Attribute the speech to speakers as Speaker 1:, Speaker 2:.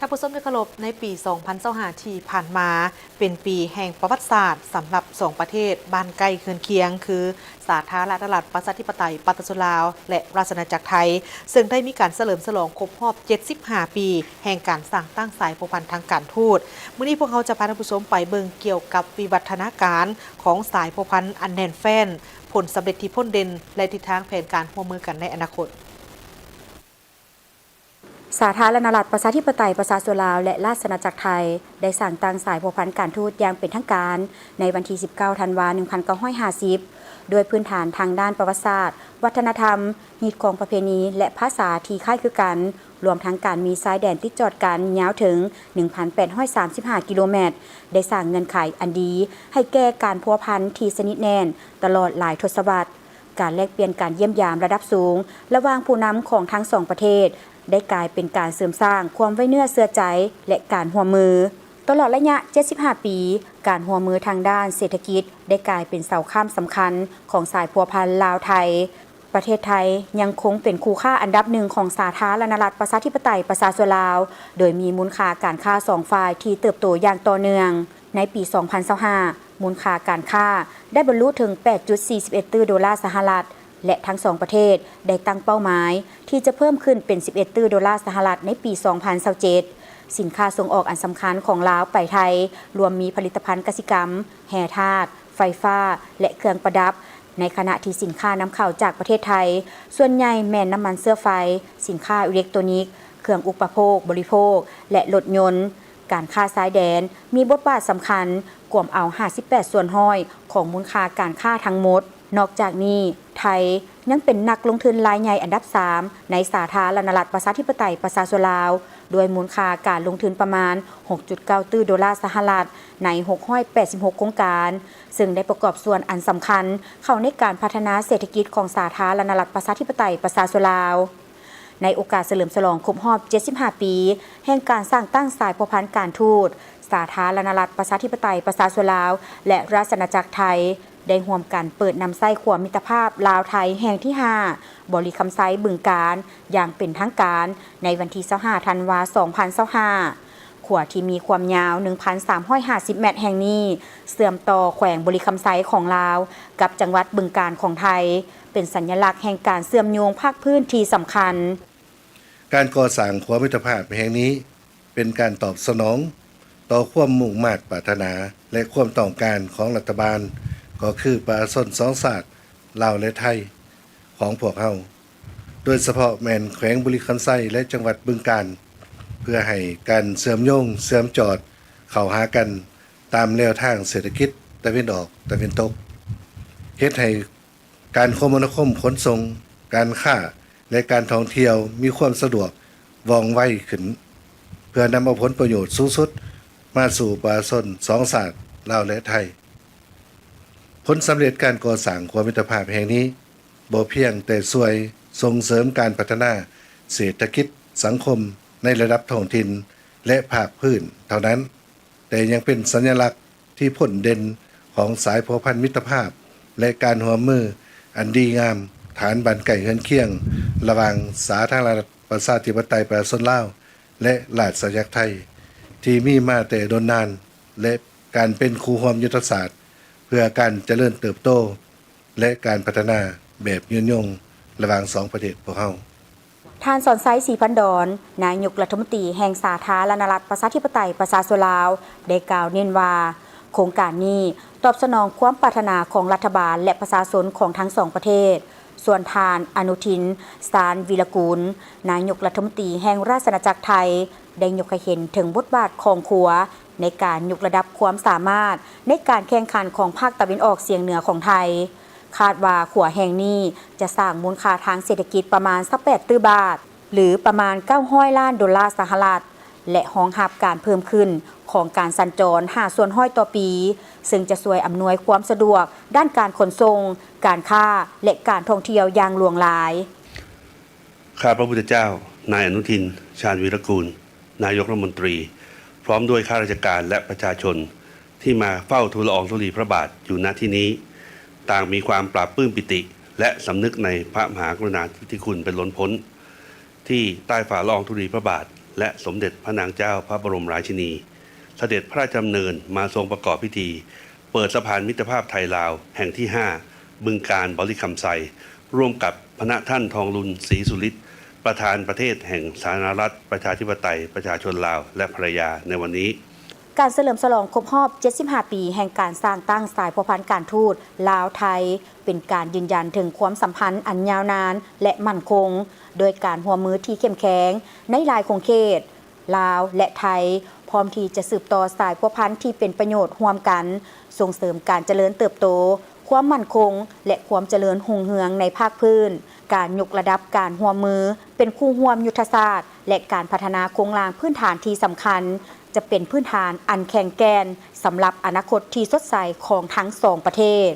Speaker 1: านผู้ชมที่เคารพในปี 2025 ที่ผ่านมาเป็นปีแห่งประวัติศาสตร์สำหรับ2ประเทศบ้านใกล้เคือนเคียงคือสาธารณรัฐประชาธิปไตยปฏิรูปลาวและราชอาณาจักรไทยซึ่งได้มีการเฉลิมฉลองครบรอบ 75 ปีแห่งการสร้างตั้งสายผูกพันทางการทูตมื้อนี้พวกเขาจะพาท่านผู้ชมไปเบิ่งเกี่ยวกับวิวัฒนาการของสายผูกพันอันแน่นแฟ้นผลสำเร็จที่พ้นเด่นและทิศทางแผนการร่วมมือกันในอนาคต
Speaker 2: สาธารณรัฐประชาธิปไตยประชาชนลาวและราชอาณาจักรไทยได้สั่งตั้งสายผูกพันการทูตอย่างเป็นทางการในวันที่ 19 ธันวาคม 1950 โดยพื้นฐานทางด้านประวัติศาสตร์วัฒนธรรมฮีตของประเพณีและภาษาที่คล้ายคือกันรวมทั้งการมีชายแดนติดจอดกันยาวถึง 1,835 กิโลเมตรได้สร้างเงื่อนไขอันดีให้แก้การพัวพันที่สนิทแน่นตลอดหลายทศวรรษการแลกเปลี่ยนการเยี่ยมยามระดับสูงระหว่างผู้นำของทั้งสองประเทศได้กลายเป็นการเสริมสร้างความไว้เนื้อเชื่อใจและการร่วมมือตลอดระยะ 75 ปีการร่วมมือทางด้านเศรษฐกิจได้กลายเป็นเสาค้ำสำคัญของสายพัวพันลาวไทยประเทศไทยยังคงเป็นคู่ค้าอันดับหนึ่งของสาธารณรัฐประชาธิปไตยประชาชนลาวโดยมีมูลค่าการค้าสองฝ่ายที่เติบโตอย่างต่อเนื่องในปี 2025 มูลค่าการค้าได้บรรลุถึง 8.41 ตรีดอลลาร์สหรัฐและทั้งสองประเทศได้ตั้งเป้าหมายที่จะเพิ่มขึ้นเป็น 11 ตรีดอลลาร์สหรัฐในปี 2027 สินค้าส่งออกอันสำคัญของลาวไปไทยรวมมีผลิตภัณฑ์กสิกรรมแห่ธาตุไฟฟ้าและเครื่องประดับในขณะที่สินค้านำเข้าจากประเทศไทยส่วนใหญ่แม่นน้ำมันเสื้อไฟสินค้าอิเล็กทรอนิกส์เครื่องอุปโภคบริโภคและรถยนต์การค้าชายแดนมีบทบาทสำคัญกลุ่มเอา 58 ส่วนห้อยของมูลค่าการค้าทั้งหมดนอกจากนี้ไทยยังเป็นนักลงทุนรายใหญ่อันดับ 3 ในสาธารณรัฐประชาธิปไตยประชาชนลาวด้วยมูลค่าการลงทุนประมาณ 6.9 ตรีดอลลาร์สหรัฐใน686โครงการซึ่งได้ประกอบส่วนอันสำคัญเข้าในการพัฒนาเศรษฐกิจของสาธารณรัฐประชาธิปไตยประชาชนลาวในโอกาสเฉลิมฉลองครบรอบ 75 ปีแห่งการสร้างตั้งสายผูกพันการทูตสาธารณรัฐประชาธิปไตยประชาชนลาวและราชอาณาจักรไทยได้ร่วมกันเปิดนำไส้ขวมิตรภาพลาวไทยแห่งที่ 5 บริคำไซบึงการอย่างเป็นทางการในวันที่ 25 ธันวาคม 2025 ขวที่มีความยาว 1,350 เมตรแห่งนี้เชื่อมต่อแขวงบริคำไซของลาวกับจังหวัดบึงกาฬของไทยเป็นสัญลักษณ์แห่งการเชื่อมโยงภาคพื้นที่สำคัญ
Speaker 3: การก่อสร้างขวมิตรภาพแห่งนี้เป็นการตอบสนองต่อความมุ่งมา่ปรารถนาและความต้องการของรัฐบาลก็คือประชาชนสองชาติลาวและไทยของพวกเฮาโดยเฉพาะแม่นแขวงบุรีคัมไซและจังหวัดบึงกาฬเพื่อให้การเชื่อมโยงเชื่อมจอดเข้าหากันตามแนวทางเศรษฐกิจตะวันออกตะวันตกเฮ็ดให้การคมนาคมขนส่งการค้าและการท่องเที่ยวมีความสะดวกว่องไวขึ้นเพื่อนำเอาผลประโยชน์สูงสุดมาสู่ประชาชนสองชาติลาวและไทยผลสำเร็จการก่อสร้างขวมิตรภาพแห่งนี้บ่เพียงแต่ช่วยส่งเสริมการพัฒนาเศรษฐกิจสังคมในระดับท้องถิ่นและภาคพื้นเท่านั้นแต่ยังเป็นสัญลักษณ์ที่พ้นเด่นของสายพัวพันมิตรภาพและการร่วมมืออันดีงามฐานบ้านใกล้เรือนเคียงระหว่างสาธารณรัฐประชาธิปไตยประชาชนลาวและราชอาณาจักรไทยที่มีมาแต่โดนนานและการเป็นคู่ร่วมยุทธศาสตร์เพื่อการเจริญเติบโตและการพัฒนาแบบยืนยงระหว่างสองประเทศพวกเฮา
Speaker 2: ท่านสอนไซศรีพันดอนนายกรัฐมนตรีแห่งสาธารณรัฐประชาธิปไตยประชาชนลาวได้กล่าวเน้นว่าโครงการนี้ตอบสนองความปรารถนาของรัฐบาลและประชาชนของทั้งสองประเทศส่วนทานอนุทินสารวีรกูลนายกรัฐมนตรีแห่งราชอาณาจักรไทยได้ยกให้เห็นถึงบทบาทของขัวในการยกระดับความสามารถในการแข่งขันของภาคตะวันออกเฉียงเหนือของไทยคาดว่าขัวแห่งนี้จะสร้างมูลค่าทางเศรษฐกิจประมาณ18 ตรีบาทหรือประมาณ900 ล้านดอลลาร์สหรัฐและรองรับการเพิ่มขึ้นของการสัญจร5ส่วนห้อยต่อปีซึ่งจะช่วยอำนวยความสะดวกด้านการขนส่งการค้าและการท่องเที่ยวอย่างหลวงหลาย
Speaker 4: ข้าพระพุทธเจ้านายอนุทินชาญวีรกูลนายกรัฐมนตรีพร้อมด้วยข้าราชการและประชาชนที่มาเฝ้าทูลละอองธุลีพระบาทอยู่ณที่นี้ต่างมีความปราบปลื้มปิติและสำนึกในพระมหากรุณาธิคุณเป็นล้นพ้นที่ใต้ฝ่าละอองธุลีพระบาท และสมเด็จพระนางเจ้าพระบรมราชินีเสด็จพระราชดำเนินมาทรงประกอบพิธีเปิดสะพานมิตรภาพไทยลาวแห่งที่ 5 บึงกาฬบริคำไซร่วมกับพระท่านทองลุนศรีสุฤทธิ์ประธานประเทศแห่งสาธารณรัฐประชาธิปไตยประชาชนลาวและภรรยาในวันนี้
Speaker 2: การเฉลิมฉลองครบรอบ 75 ปีแห่งการสร้างตั้งสายพัวพันการทูตลาวไทยเป็นการยืนยันถึงความสัมพันธ์อันยาวนานและมั่นคงโดยการร่วมมือที่เข้มแข็งในหลายขงเขตลาวและไทยพร้อมที่จะสืบต่อสายพัวพันที่เป็นประโยชน์ร่วมกันส่งเสริมการเจริญเติบโตความมั่นคงและความเจริญรุ่งเรืองในภาคพื้นการยกระดับการร่วมมือเป็นคู่ร่วมยุทธศาสตร์และการพัฒนาโครงสร้างพื้นฐานที่สำคัญจะเป็นพื้นฐานอันแข็งแกร่งสำหรับอนาคตที่สดใสของทั้งสองประเทศ